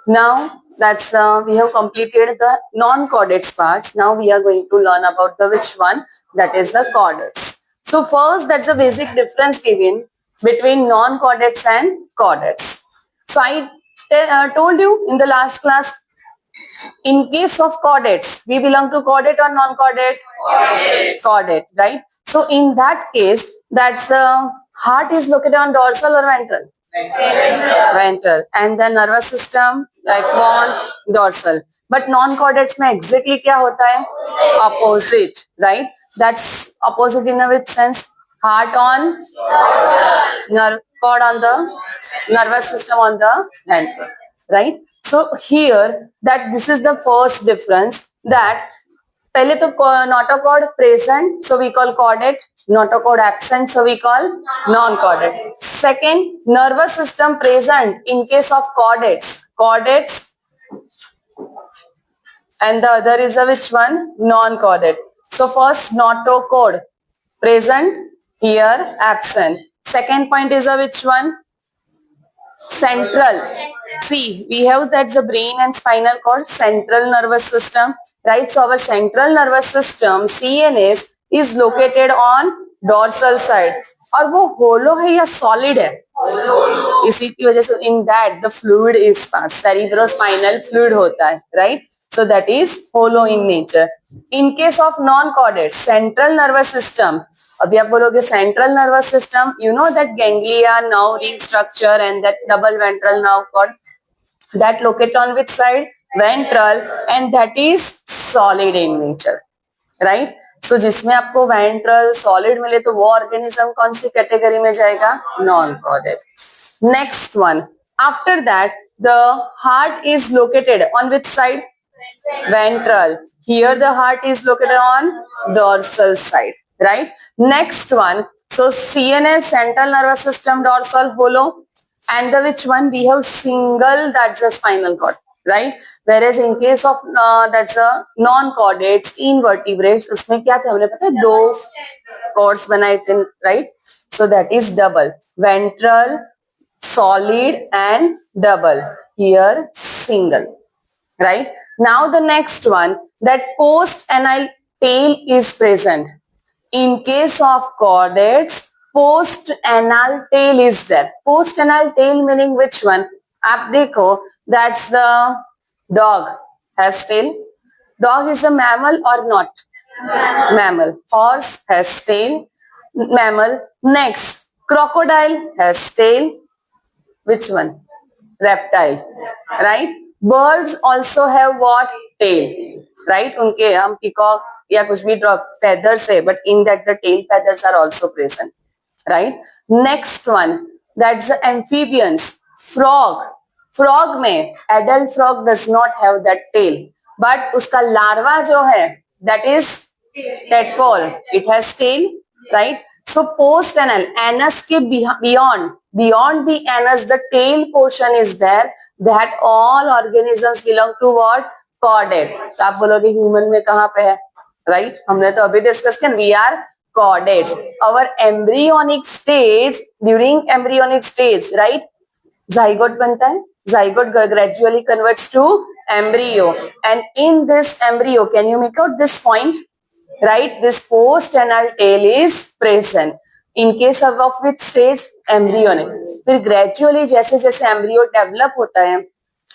Now that's we have completed the non-chordates parts. Now we are going to learn about the which one, that is the chordates. So first, that's the basic difference given between non-chordates and chordates. So I told you in the last class, in case of chordates, we belong to chordate or non-chordate? Chordate. Chordate, right? So in that case, that's the heart is located on dorsal or ventral? Ventral. And the nervous system like on dorsal. But non-chordates में exactly क्या होता है? Opposite, right? That's opposite in a which sense? Heart on nerve cord on the nervous system on the ventral, right? So here that this is the first difference, that पहले तो notochord present, so we call chordate. Notochord absent, so we call non-chordate. Second, nervous system present in case of chordates, and the other is a which one? Non-chordate. So first, notochord present, here absent. Second point is a which one? Central. See, we have that the brain and spinal cord, central nervous system, right? So our central nervous system, CNS, is located on dorsal side. और वो होलो है या solid है? इसी की वजह से in that the fluid is passed, cerebrospinal fluid होता है, right? So that is hollow in nature. In case of non-chordate, central nervous system, अभी आप बोलोगे central nervous system, you know that ganglia, nerve ring structure and that double ventral nerve cord, that located on which side? Ventral, and that is solid in nature, right? So जिसमें आपको ventral solid मिले तो वो organism कौन सी category में जाएगा? Non-chordate. Next one. After that, the heart is located on which side? Ventral. Here the heart is located on dorsal side, right? Next one. So CNS, central nervous system, dorsal, hollow, and the which one? We have single, that's the spinal cord, right? Whereas in case of that's a non-chordates, invertebrates, उसमें क्या थे हमने पता है? दो cords बनाए थे, right? So that is double. Ventral, solid and double. Here single, right? Now the next one, that post-anal tail is present. In case of chordates, post-anal tail is there. Post-anal tail meaning which one? आप देखो, that's the dog has tail. Dog is a mammal or not? Mammal. Horse has tail. Mammal. Next, crocodile has tail. Which one? Reptile, right? Birds also have what? Tail, right? उनके हम peacock या कुछ भी drop feathers है, but in that the tail feathers are also present, right? Next one, that's the amphibians. Frog. Frog में adult frog does not have that tail, but उसका larva जो है, that is tadpole. It has tail, right? So post-anal, anus के beyond the anus, the tail portion is there. That all organisms belong to what? Chordate. तो आप बोलोगे human में कहाँ पे है? Right? हमने तो अभी discuss किया. We are chordates. Our embryonic stage, during embryonic stage, right? Zygote बनता है. Zygote gradually converts to embryo. And in this embryo, can you make out this point? Right? This post-anal tail is present. In case of which stage? Embryonic. फिर gradually जैसे जैसे embryo develop होता है,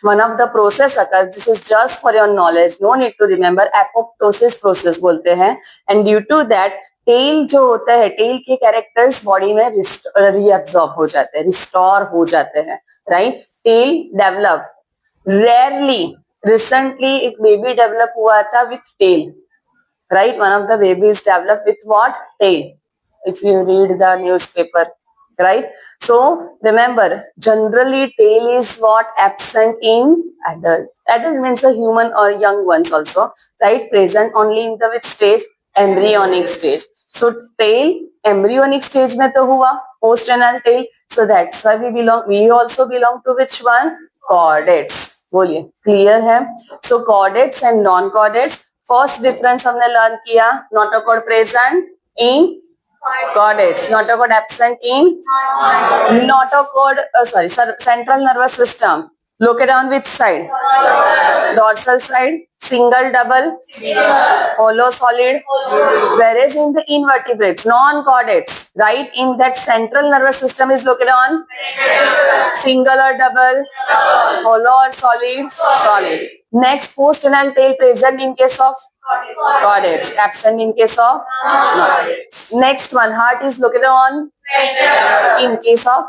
one of the process occurs. This is just for your knowledge. No need to remember. Apoptosis process बोलते हैं. And due to that, tail जो होता है, tail के characters body में reabsorb हो जाते हैं, restore हो जाते हैं, right? Tail develop. Rarely, recently एक baby develop हुआ था with tail. Right? One of the babies develop with what? Tail. If you read the newspaper, right? So remember, generally tail is what? Absent in adult. Adult means a human or young ones also, right? Present only in the which stage? Embryonic stage. So tail, embryonic stage में तो हुआ, post-anal tail. So that's why we also belong to which one? Chordates. बोलिए, clear है? So chordates and non-chordates. First difference हमने learn किया, notochord present in chordates, notochord absent in notochord, central nervous system, Located on which side? Dorsal side. Single, double? Hollow, solid? Whereas in the invertebrates, non-chordates, right? In that central nervous system is located on single or double? Hollow or solid? Solid. Next, post-anal tail present in case of chordates, absent in case of non. Next one, heart is located on in case of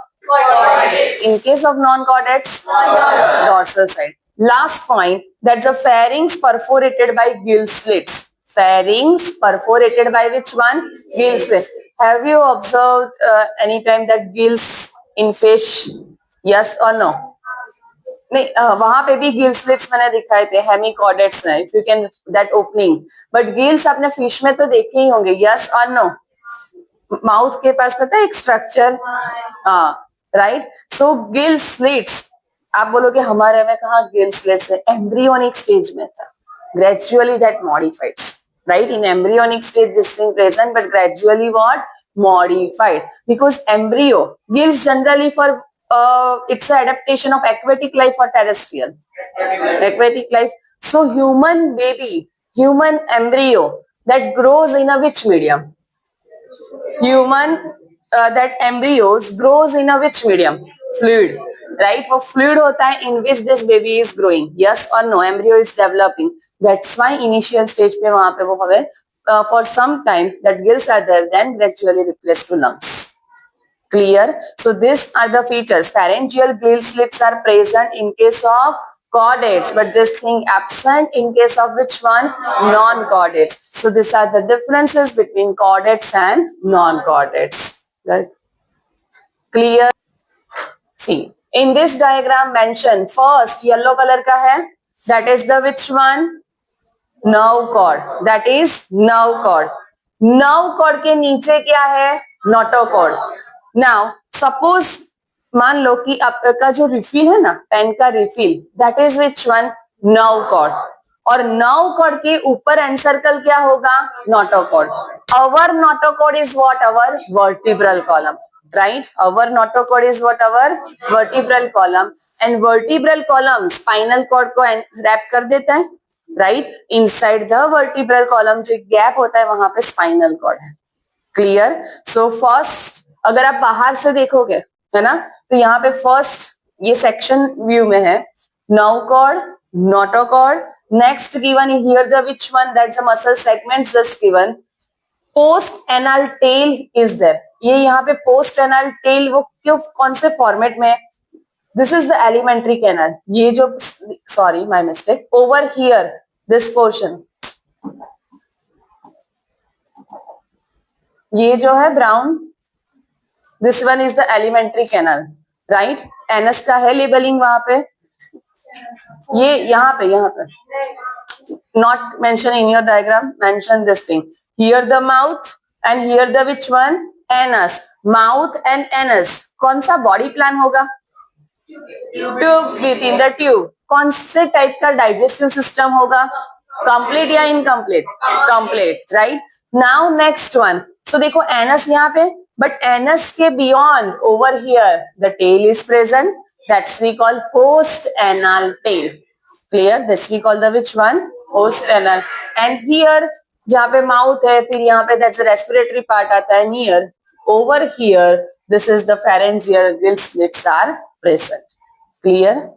non-chordates, dorsal side. Last point, that's the pharynx perforated by gill slits. Pharynx perforated by which one? Gill slits. Have you observed any time that gills in fish? Yes or no? नहीं वहां पे भी gill slits मैंने दिखाए थे hemichordates में, if you can that opening, but gills आपने fish में तो देखे ही होंगे. यस और नो? माउथ के पास पता है एक स्ट्रक्चर, हाँ राइट. सो गिल स्लिट्स, आप बोलोगे हमारे में कहा गिल स्लिट्स है, एम्ब्रियोनिक स्टेज में था. Gradually that modifies, right? In embryonic state this thing present, but gradually what? Modified, because embryo gills generally for it's an adaptation of aquatic life or terrestrial? Aquatic life. So human baby, human embryo that grows in a which medium? Human that embryos grows in a which medium? Fluid, right? वो fluid होता है in which this baby is growing. Yes or no? Embryo is developing. That's why initial stage पे वहां पे वो हमें for some time that gills are there, then gradually replaced to lungs. Clear? So these are the features. Pharyngeal gill slits are present in case of chordates, but this thing absent in case of which one? Non-chordates. So these are the differences between chordates and non-chordates. Right? Clear? See, in this diagram mention first yellow color का है, that is the which one? Nerve cord. That is nerve cord. Nerve cord के नीचे क्या है? Notochord. Now suppose मान लो कि आपका जो रिफिल है ना, पेन का refill, that is which one? Nerve cord. और nerve cord के ऊपर एंड सर्कल क्या होगा? Notochord. Our notochord is what? Our vertebral column. Right? Our notochord is what? Our vertebral column. And vertebral column spinal cord को wrap कर देता है. Right? Inside the vertebral column जो gap होता है वहां पे spinal cord है. Clear? So first अगर आप बाहर से देखोगे है ना, तो यहाँ पे फर्स्ट ये सेक्शन व्यू में है nerve cord, notochord. Next given here the which one? That's the muscle segments just given. Post anal tail is there. ये यहाँ पे post anal tail वो क्यों कौन से फॉर्मेट में? This is the alimentary canal. ये जो sorry my mistake. Over here this portion, ये जो है brown, this one is the alimentary canal, right? Anus का है लेबलिंग वहां पे, ये यहाँ पे not mention in your diagram, mention this thing. Here the mouth and here the which one? Anus. Mouth and anus कौन सा बॉडी प्लान होगा? Tube within the tube. कौन से टाइप का डाइजेस्टिव सिस्टम होगा? कंप्लीट या incomplete? Complete, right? Now next one. So देखो anus यहाँ पे, बट एनस के beyond over here the tail is present, that's we call post anal tail. Clear? This we call the which one? Post anal. And here जहाँ पे mouth है, फिर यहाँ पे दैट्स रेस्पिरेटरी पार्ट आता है near. Over here, this is the pharyngeal gill slits are present. Clear?